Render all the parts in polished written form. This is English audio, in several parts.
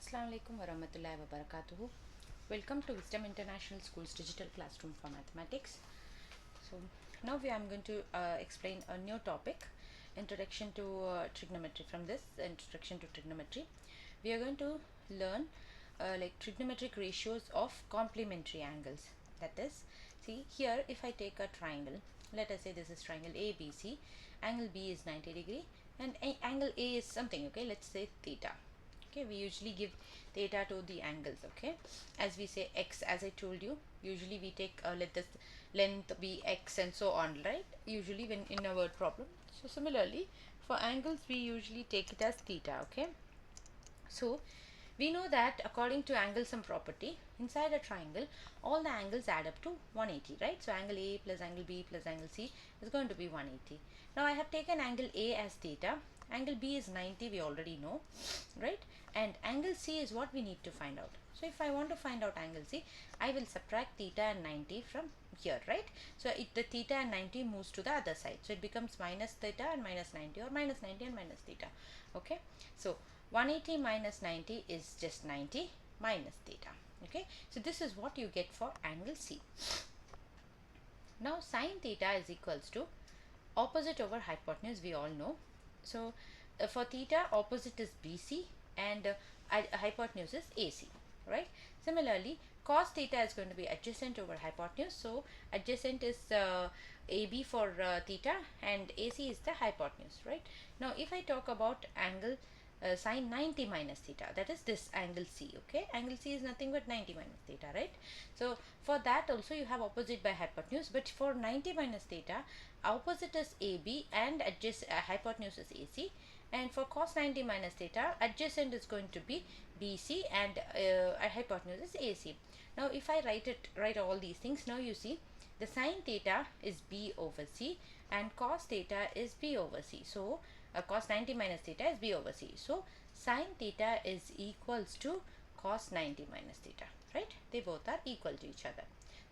Assalamualaikum warahmatullahi wabarakatuh. Welcome to Wisdom International School's digital classroom for mathematics. So now I am going to explain a new topic, introduction to trigonometry. From this introduction to trigonometry, we are going to learn like trigonometric ratios of complementary angles. That is, see here, if I take a triangle, let us say this is triangle ABC, angle B is 90 degree and angle A is something, okay, let's say theta. Okay, we usually give theta to the angles, okay, as we say x, as I told you, usually we take let this length be x and so on, right, usually when in a word problem. So similarly for angles we usually take it as theta. Okay, so we know that according to angle sum property, inside a triangle all the angles add up to 180, right? So angle A plus angle B plus angle C is going to be 180. Now I have taken angle A as theta, angle B is 90, we already know, right? And angle C is what we need to find out. So if I want to find out angle C, I will subtract theta and 90 from here, right? So the theta and 90 moves to the other side, so it becomes minus theta and minus 90, or minus 90 and minus theta. Okay, so 180 minus 90 is just 90 minus theta. Okay, so this is what you get for angle C. Now sine theta is equals to opposite over hypotenuse, we all know. So for theta, opposite is BC and hypotenuse is AC, right? Similarly, cos theta is going to be adjacent over hypotenuse, so adjacent is AB for theta and AC is the hypotenuse, right? Now if I talk about angle sine 90 minus theta, that is this angle C. Okay, angle C is nothing but 90 minus theta, right? So for that also you have opposite by hypotenuse, but for 90 minus theta, opposite is AB and hypotenuse is AC, and for cos 90 minus theta, adjacent is going to be BC and hypotenuse is AC. Now if I write all these things, now you see the sine theta is B over C and cos theta is B over C. So cos 90 minus theta is B over C. So sine theta is equals to cos 90 minus theta, right? They both are equal to each other.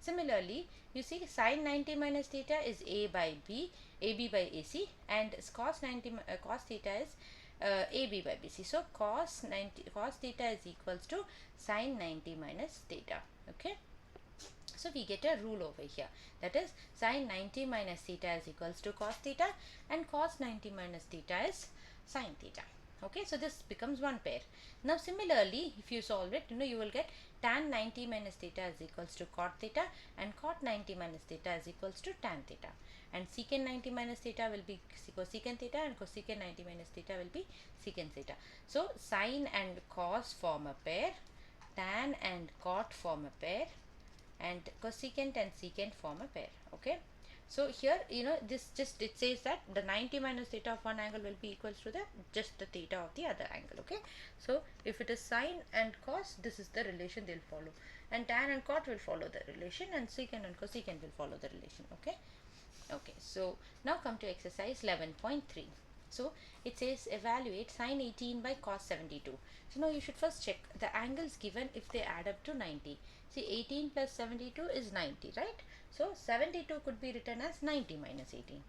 Similarly, you see sine 90 minus theta is A by B, AB by AC, and cos theta is AB by BC. So cos theta is equals to sine 90 minus theta. Okay, so we get a rule over here, that is sine 90 minus theta is equals to cos theta and cos 90 minus theta is sine theta. Okay, so this becomes one pair. Now similarly, if you solve it, you will get tan 90 minus theta is equals to cot theta and cot 90 minus theta is equals to tan theta, and secant 90 minus theta will be cosecant theta and cosecant 90 minus theta will be secant theta. So sine and cos form a pair, tan and cot form a pair, and cosecant and secant form a pair. Okay, so here this just it says that the 90 minus theta of one angle will be equals to the just the theta of the other angle. Okay, so if it is sine and cos, this is the relation they'll follow, and tan and cot will follow the relation, and secant and cosecant will follow the relation. Okay, so now come to exercise 11.3. So it says evaluate sine 18 by cos 72. So now you should first check the angles given if they add up to 90. See, 18 plus 72 is 90, right? So 72 could be written as 90 minus 18,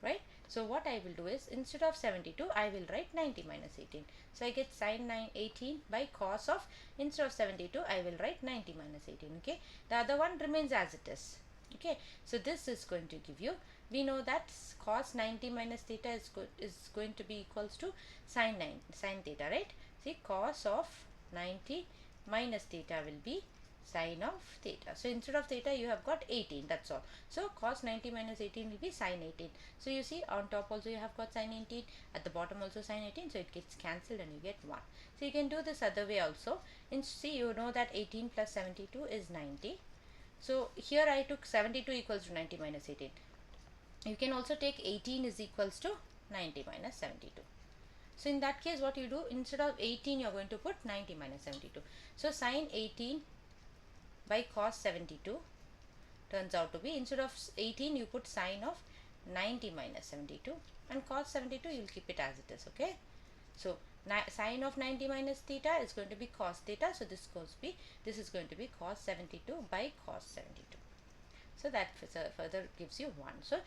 right? So what I will do is, instead of 72 I will write 90 minus 18. So I get sine 18 by cos of, instead of 72 I will write 90 minus 18. Okay, the other one remains as it is. Okay, so this is going to give you, we know that cos 90 minus theta is going to be equals to sine theta, right? See, cos of 90 minus theta will be sine of theta. So instead of theta you have got 18, that's all. So cos 90 minus 18 will be sine 18. So you see, on top also you have got sine 18, at the bottom also sine 18, so it gets cancelled and you get 1. So you can do this other way also. See, you know that 18 plus 72 is 90. So here I took 72 equals to 90 minus 18. You can also take 18 is equals to 90 minus 72. So in that case what you do, instead of 18 you are going to put 90 minus 72. So sine 18 by cos 72 turns out to be, instead of 18 you put sine of 90 minus 72, and cos 72 you will keep it as it is. Okay, so sine of 90 minus theta is going to be cos theta, so this is going to be cos 72 by cos 72. So that further gives you 1. So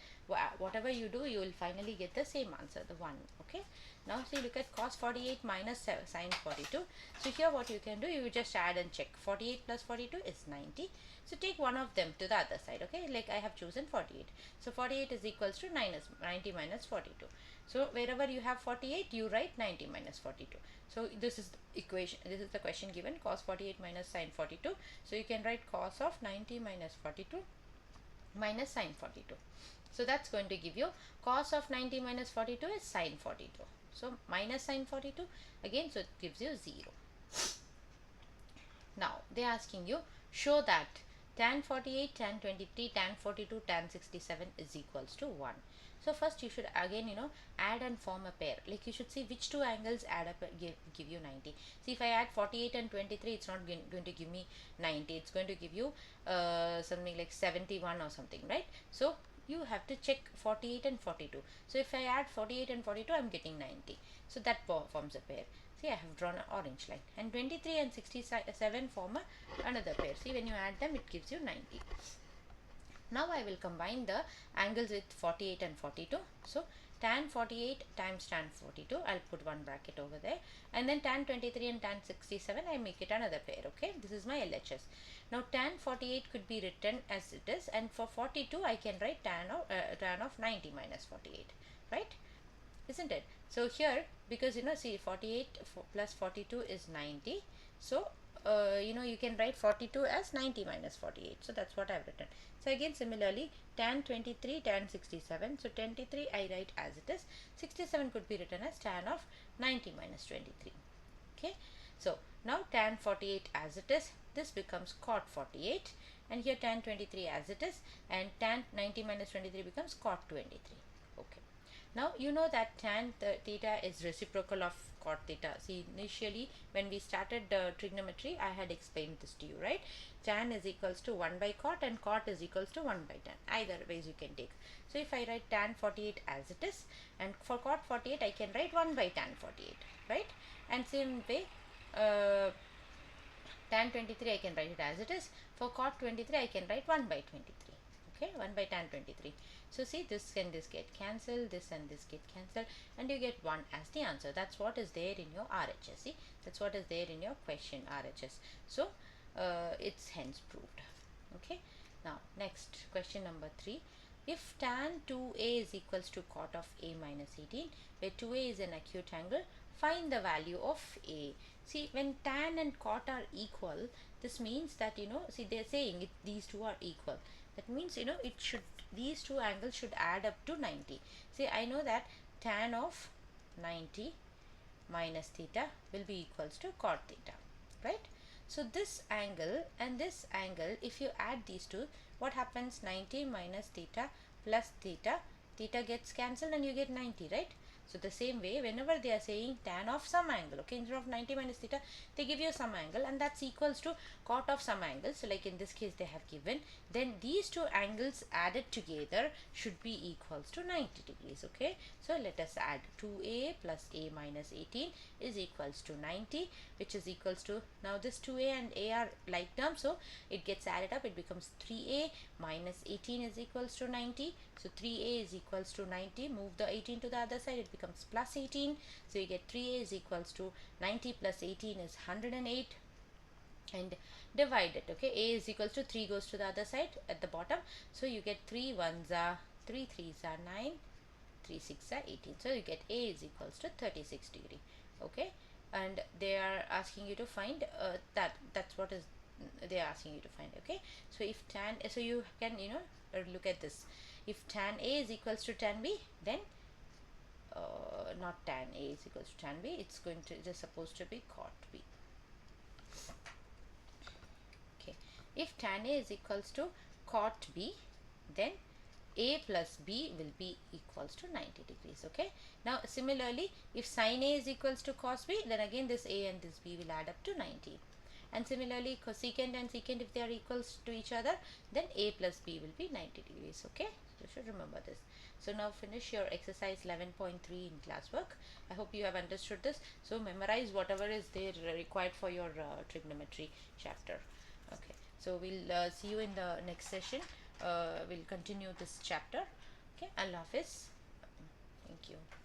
whatever you do, you will finally get the same answer, the 1. Okay. Now see, look at cos 48 minus sin 42. So here what you can do, you just add and check. 48 plus 42 is 90. So take one of them to the other side. Okay, like I have chosen 48. So 48 is equals to 90 minus 42. So wherever you have 48, you write 90 minus 42. So this is the equation, this is the question given, cos 48 minus sin 42. So you can write cos of 90 minus 42 minus sin 42. So that's going to give you cos of 90 minus 42 is sin 42. So minus sin 42 again, so it gives you 0. Now they are asking you, show that tan 48, tan 23, tan 42, tan 67 is equals to 1. So first you should again add and form a pair. Like you should see which two angles add up give you 90. See, if I add 48 and 23, it's not going to give me 90. It's going to give you something like 71 or something, right? So you have to check 48 and 42. So if I add 48 and 42, I'm getting 90. So that forms a pair. See, I have drawn an orange line, and 23 and 67 form another pair. See, when you add them, it gives you 90. Now I will combine the angles with 48 and 42. So tan 48 times tan 42, I'll put one bracket over there, and then tan 23 and tan 67, I make it another pair. Okay, this is my LHS. Now tan 48 could be written as it is, and for 42 I can write tan of 90 minus 48, right? Isn't it? So here, because see, 48 plus 42 is 90. So you can write 42 as 90 minus 48. So that's what I've written. So again, similarly, tan 23, tan 67. So 23 I write as it is. 67 could be written as tan of 90 minus 23. Okay. So now tan 48 as it is. This becomes cot 48. And here tan 23 as it is. And tan 90 minus 23 becomes cot 23. Okay. Now you know that tan theta is reciprocal of cot theta. See, initially when we started trigonometry, I had explained this to you, right? Tan is equals to 1 by cot, and cot is equals to 1 by tan. Either ways you can take. So if I write tan 48 as it is, and for cot 48 I can write 1 by tan 48, right? And same way tan 23 I can write it as it is. For cot 23 I can write 1 by 23. Okay, 1 by tan 23. So see, this and this get cancelled, this and this get cancelled, and you get 1 as the answer. That's what is there in your RHS. See, that's what is there in your question RHS. So it's hence proved. Okay. Now next, question number 3. If tan 2a is equals to cot of a minus 18, where 2a is an acute angle, find the value of a. See, when tan and cot are equal, this means that see, they're saying these two are equal. That means these two angles should add up to 90. See, I know that tan of 90 minus theta will be equals to cot theta, right? So this angle and this angle, if you add these two, what happens? 90 minus theta plus theta, theta gets cancelled and you get 90, right? So the same way, whenever they are saying tan of some angle, okay, instead of 90 minus theta, they give you some angle, and that's equals to cot of some angle. So like in this case they have given, then these two angles added together should be equals to 90 degrees. Okay, so let us add 2a plus a minus 18 is equals to 90, which is equals to, now this 2a and a are like terms, so it gets added up, it becomes 3a minus 18 is equals to 90. So 3a is equals to 90. Move the 18 to the other side, it becomes plus 18. So you get 3a is equals to 90 plus 18 is 108, and divide it. Okay, a is equals to 3 goes to the other side at the bottom. So you get 3 1s are 3 3s are 9, 3 6 are 18. So you get a is equals to 36 degree. Okay, and they are asking you to find that's what is they are asking you to find. Okay, so if tan, so you can look at this. If tan a is equals to tan b, then not tan a is equals to tan b, it's going to, it is supposed to be cot b. Okay, if tan a is equals to cot b, then a plus b will be equals to 90 degrees. Okay, now similarly, if sin a is equals to cos b, then again this a and this b will add up to 90. And similarly, cosecant and secant, if they are equals to each other, then a plus b will be 90 degrees. Okay, you should remember this. So now finish your exercise 11.3 in classwork. I hope you have understood this. So memorize whatever is there required for your trigonometry chapter. Okay, so we'll see you in the next session we'll continue this chapter. Okay, Allah Hafiz. Thank you.